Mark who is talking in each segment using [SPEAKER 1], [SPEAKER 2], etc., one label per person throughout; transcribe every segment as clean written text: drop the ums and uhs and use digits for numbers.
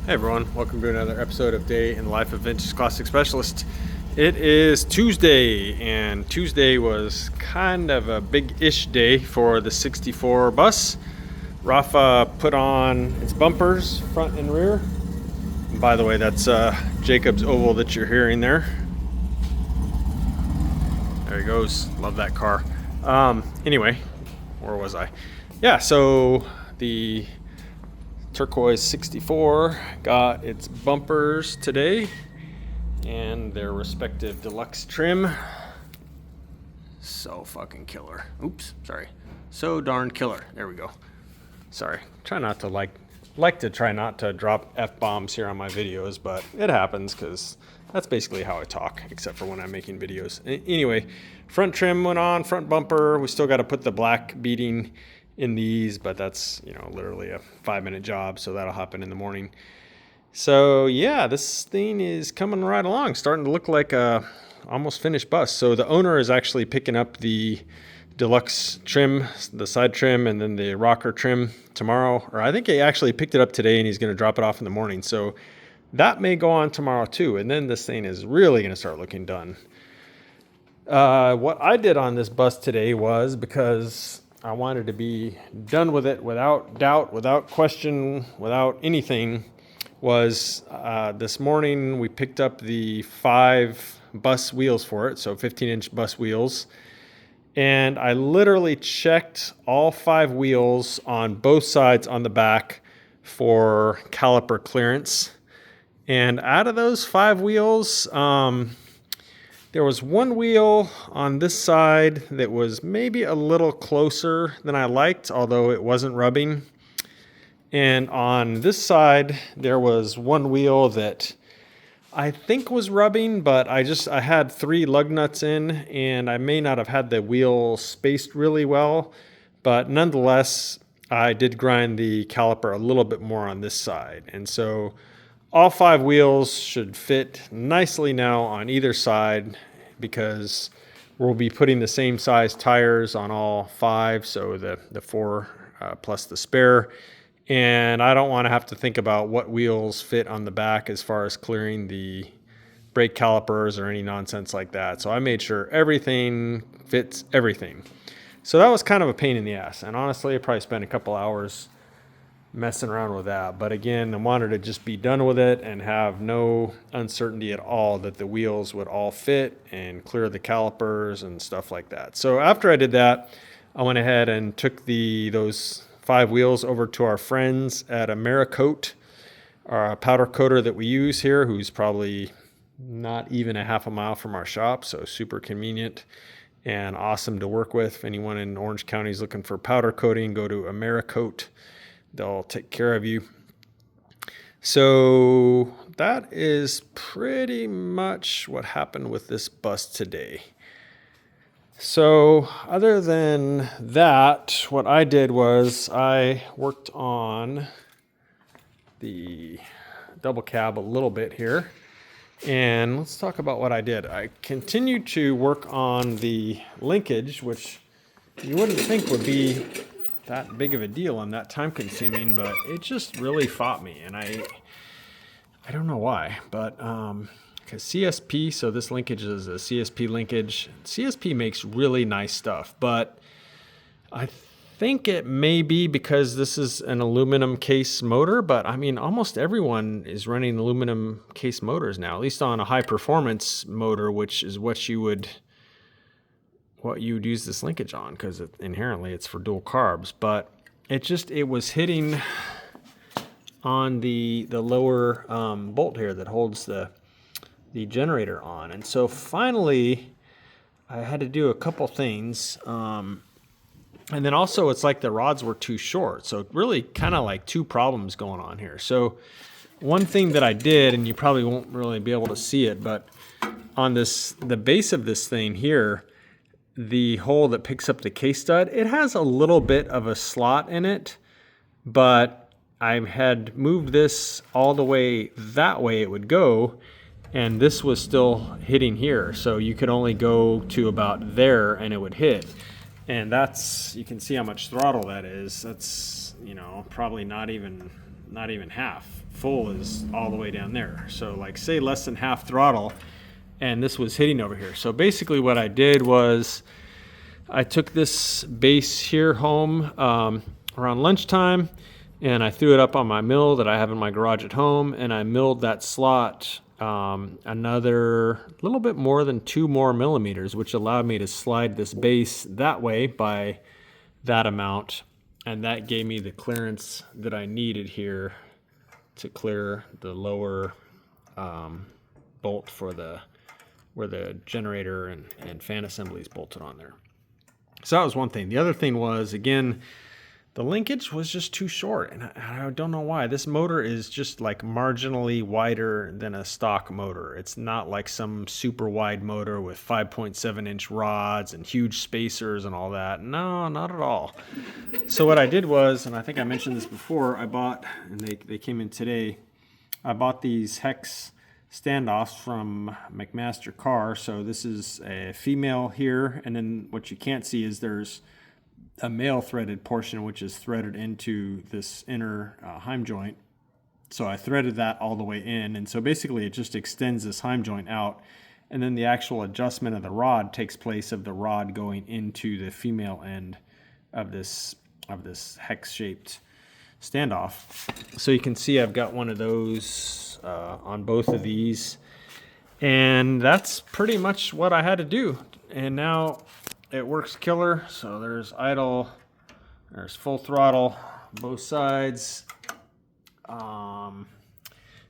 [SPEAKER 1] Hey everyone, welcome to another episode of Day in the Life of Vintage Classic Specialist. It is Tuesday, and Tuesday was kind of a big-ish day for the 64 bus. Rafa put on its bumpers, front and rear. And by the way, that's Jacob's oval that you're hearing there. There he goes. Love that car. Anyway, where was I? Yeah, so the Turquoise 64 got its bumpers today and their respective deluxe trim. So fucking killer. Oops, sorry. So darn killer. There we go. Sorry. Try not to like to try not to drop F-bombs here on my videos, but it happens because that's basically how I talk, except for when I'm making videos. Anyway, front trim went on, front bumper. We still got to put the black beading in these, but that's, literally a 5-minute job, so that'll happen in the morning. So yeah, this thing is coming right along, starting to look like a almost finished bus. So the owner is actually picking up the deluxe trim, the side trim, and then the rocker trim tomorrow, or I think he actually picked it up today and he's going to drop it off in the morning. So that may go on tomorrow too, and then this thing is really going to start looking done. What I did on this bus today was, because I wanted to be done with it without doubt, without question, without anything, was this morning we picked up the 5 bus wheels for it, so 15-inch bus wheels. And I literally checked all 5 wheels on both sides on the back for caliper clearance. And out of those 5 wheels, there was one wheel on this side that was maybe a little closer than I liked, although it wasn't rubbing. And on this side, there was one wheel that I think was rubbing, but I had 3 lug nuts in, and I may not have had the wheel spaced really well. But nonetheless, I did grind the caliper a little bit more on this side. And so all 5 wheels should fit nicely now on either side, because we'll be putting the same size tires on all 5, so the 4 plus the spare. And I don't want to have to think about what wheels fit on the back as far as clearing the brake calipers or any nonsense like that. So I made sure everything fits everything. So that was kind of a pain in the ass. And honestly, I probably spent a couple hours messing around with that. But again, I wanted to just be done with it and have no uncertainty at all that the wheels would all fit and clear the calipers and stuff like that. So after I did that, I went ahead and took those 5 wheels over to our friends at Americoat, our powder coater that we use here, who's probably not even a half a mile from our shop. So super convenient and awesome to work with. If anyone in Orange County is looking for powder coating, go to Americoat. They'll take care of you. So that is pretty much what happened with this bus today. So other than that, what I did was I worked on the double cab a little bit here. And let's talk about what I did. I continued to work on the linkage, which you wouldn't think would be that big of a deal and that time consuming, but it just really fought me. And I don't know why, but because CSP, so this linkage is a CSP linkage. CSP makes really nice stuff, but I think it may be because this is an aluminum case motor, but I mean, almost everyone is running aluminum case motors now, at least on a high performance motor, which is what you would use this linkage on, because inherently it's for dual carbs. But it was hitting on the lower bolt here that holds the generator on. And so finally I had to do a couple things. And then also it's like the rods were too short. So really kind of like 2 problems going on here. So one thing that I did, and you probably won't really be able to see it, but on the base of this thing here, the hole that picks up the case stud, it has a little bit of a slot in it, but I had moved this all the way that way it would go, and this was still hitting here. So you could only go to about there and it would hit. And you can see how much throttle that is. That's, probably not even not even half. Full is all the way down there. So like say less than half throttle, and this was hitting over here. So basically what I did was I took this base here home around lunchtime, and I threw it up on my mill that I have in my garage at home, and I milled that slot another little bit more than 2 more millimeters, which allowed me to slide this base that way by that amount, and that gave me the clearance that I needed here to clear the lower bolt for where the generator and fan assembly is bolted on there. So that was one thing. The other thing was, again, the linkage was just too short, and I don't know why. This motor is just like marginally wider than a stock motor. It's not like some super wide motor with 5.7-inch rods and huge spacers and all that. No, not at all. So what I did was, and I think I mentioned this before, I bought, and they came in today, I bought these hex standoffs from McMaster Car. So this is a female here, and then what you can't see is there's a male threaded portion which is threaded into this inner heim joint. So I threaded that all the way in, and so basically it just extends this heim joint out, and then the actual adjustment of the rod takes place of the rod going into the female end of this hex shaped standoff. So you can see I've got one of those on both of these, and that's pretty much what I had to do. And now it works killer. So there's idle, there's full throttle, both sides. And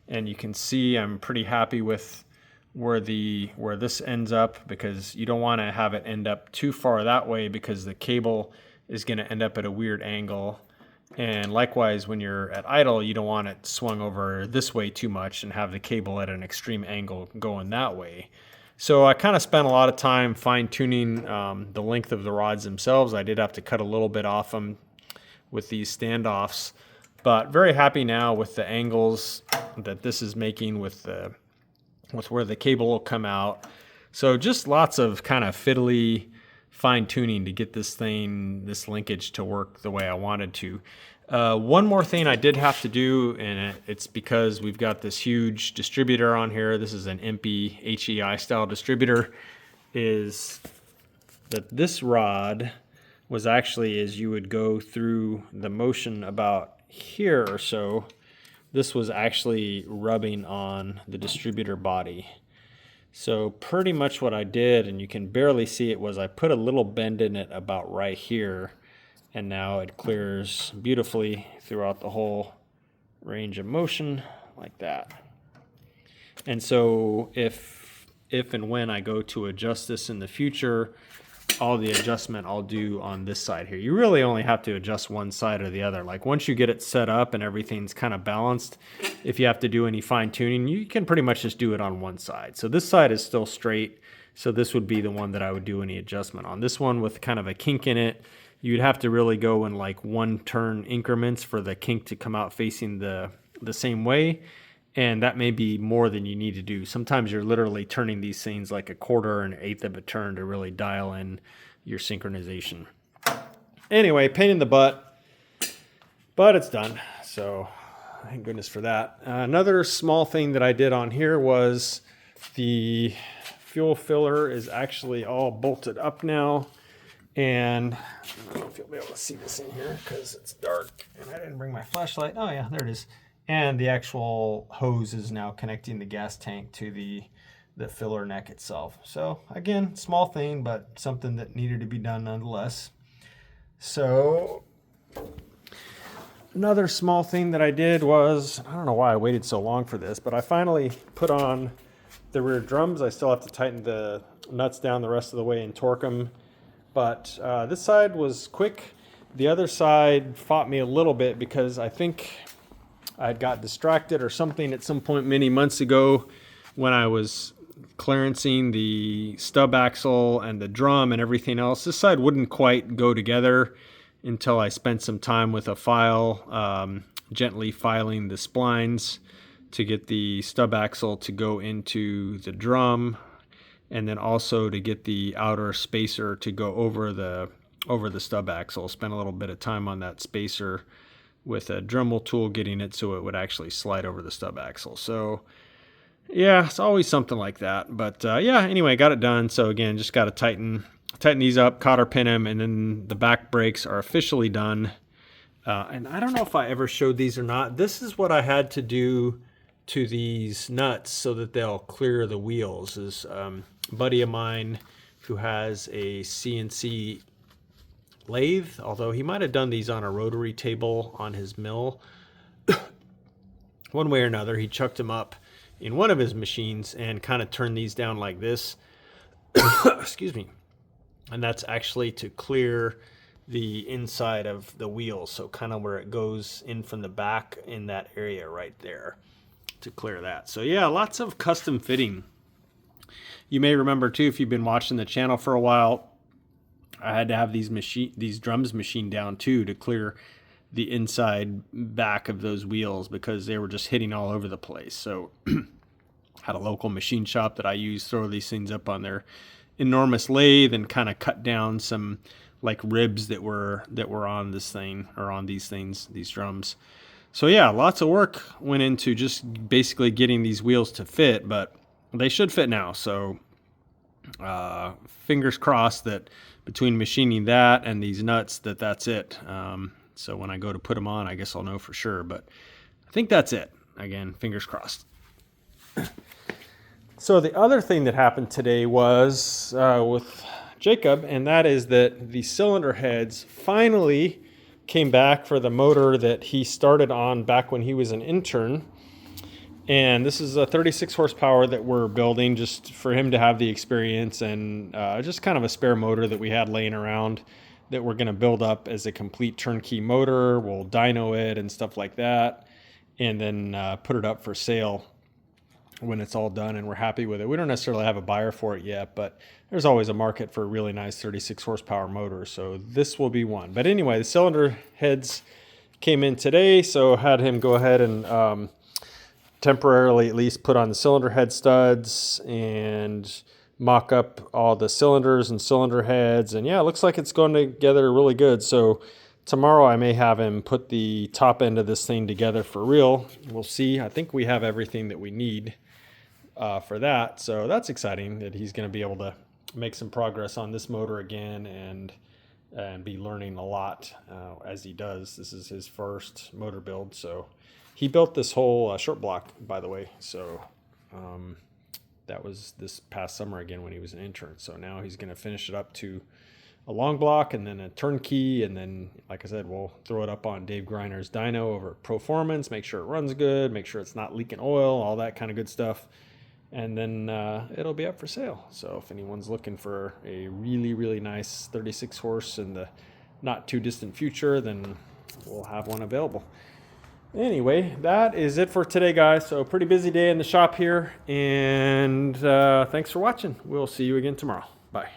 [SPEAKER 1] you can see I'm pretty happy with where this ends up, because you don't want to have it end up too far that way, because the cable is going to end up at a weird angle. And likewise, when you're at idle, you don't want it swung over this way too much and have the cable at an extreme angle going that way. So I kind of spent a lot of time fine-tuning the length of the rods themselves. I did have to cut a little bit off them with these standoffs, but very happy now with the angles that this is making with where the cable will come out. So just lots of kind of fiddly fine-tuning to get this linkage to work the way I wanted to. One more thing I did have to do, and it's because we've got this huge distributor on here. This is an EMPI HEI style distributor. Is that this rod was actually, as you would go through the motion about here or so, this was actually rubbing on the distributor body. So pretty much what I did, and you can barely see it, was I put a little bend in it about right here, and now it clears beautifully throughout the whole range of motion like that. And so if and when I go to adjust this in the future, all the adjustment I'll do on this side here. You really only have to adjust one side or the other. Like once you get it set up and everything's kind of balanced, if you have to do any fine tuning, you can pretty much just do it on one side. So this side is still straight. So this would be the one that I would do any adjustment on. This one with kind of a kink in it, you'd have to really go in like 1 turn increments for the kink to come out facing the same way. And that may be more than you need to do. Sometimes you're literally turning these things like a quarter or an eighth of a turn to really dial in your synchronization. Anyway, pain in the butt, but it's done. So thank goodness for that. Another small thing that I did on here was the fuel filler is actually all bolted up now. And I don't know if you'll be able to see this in here because it's dark and I didn't bring my flashlight. Oh yeah, there it is. And the actual hose is now connecting the gas tank to the filler neck itself. So again, small thing, but something that needed to be done nonetheless. So another small thing that I did was, I don't know why I waited so long for this, but I finally put on the rear drums. I still have to tighten the nuts down the rest of the way and torque them. But this side was quick. The other side fought me a little bit because I think I got distracted or something at some point many months ago when I was clearancing the stub axle and the drum and everything else. This side wouldn't quite go together until I spent some time with a file, gently filing the splines to get the stub axle to go into the drum, and then also to get the outer spacer to go over the stub axle. Spent a little bit of time on that spacer with a Dremel tool, getting it so it would actually slide over the stub axle. So yeah, it's always something like that. But yeah, anyway, got it done. So again, just got to tighten these up, cotter pin them, and then the back brakes are officially done. And I don't know if I ever showed these or not. This is what I had to do to these nuts so that they'll clear the wheels. Is a buddy of mine who has a CNC lathe, although he might have done these on a rotary table on his mill. One way or another, he chucked them up in one of his machines and kind of turned these down like this. Excuse me. And that's actually to clear the inside of the wheels, so kind of where it goes in from the back in that area right there, to clear that. So yeah, lots of custom fitting. You may remember too, if you've been watching the channel for a while, I had to have these drums machined down too to clear the inside back of those wheels because they were just hitting all over the place. So had a local machine shop that I use, throw these things up on their enormous lathe and kind of cut down some like ribs that were on this thing, or on these things, these drums. So yeah, lots of work went into just basically getting these wheels to fit, but they should fit now. So fingers crossed that between machining that and these nuts that's it. So when I go to put them on, I guess I'll know for sure, but I think that's it. Again, fingers crossed. So the other thing that happened today was with Jacob, and that is that the cylinder heads finally came back for the motor that he started on back when he was an intern. And this is a 36 horsepower that we're building just for him to have the experience, and just kind of a spare motor that we had laying around that we're going to build up as a complete turnkey motor. We'll dyno it and stuff like that, and then put it up for sale when it's all done and we're happy with it. We don't necessarily have a buyer for it yet, but there's always a market for a really nice 36 horsepower motor, so this will be one. But anyway, the cylinder heads came in today, so had him go ahead and temporarily at least put on the cylinder head studs and mock up all the cylinders and cylinder heads. And yeah, it looks like it's going together really good. So tomorrow I may have him put the top end of this thing together for real. We'll see. I think we have everything that we need for that. So that's exciting that he's going to be able to make some progress on this motor again and be learning a lot as he does. This is his first motor build. So he built this whole short block, by the way. So that was this past summer again when he was an intern. So now he's going to finish it up to a long block and then a turnkey. And then, like I said, we'll throw it up on Dave Griner's dyno over Performance, make sure it runs good, make sure it's not leaking oil, all that kind of good stuff. And then it'll be up for sale. So if anyone's looking for a really, really nice 36 horse in the not too distant future, then we'll have one available. Anyway, that is it for today, guys. So pretty busy day in the shop here. And thanks for watching. We'll see you again tomorrow. Bye.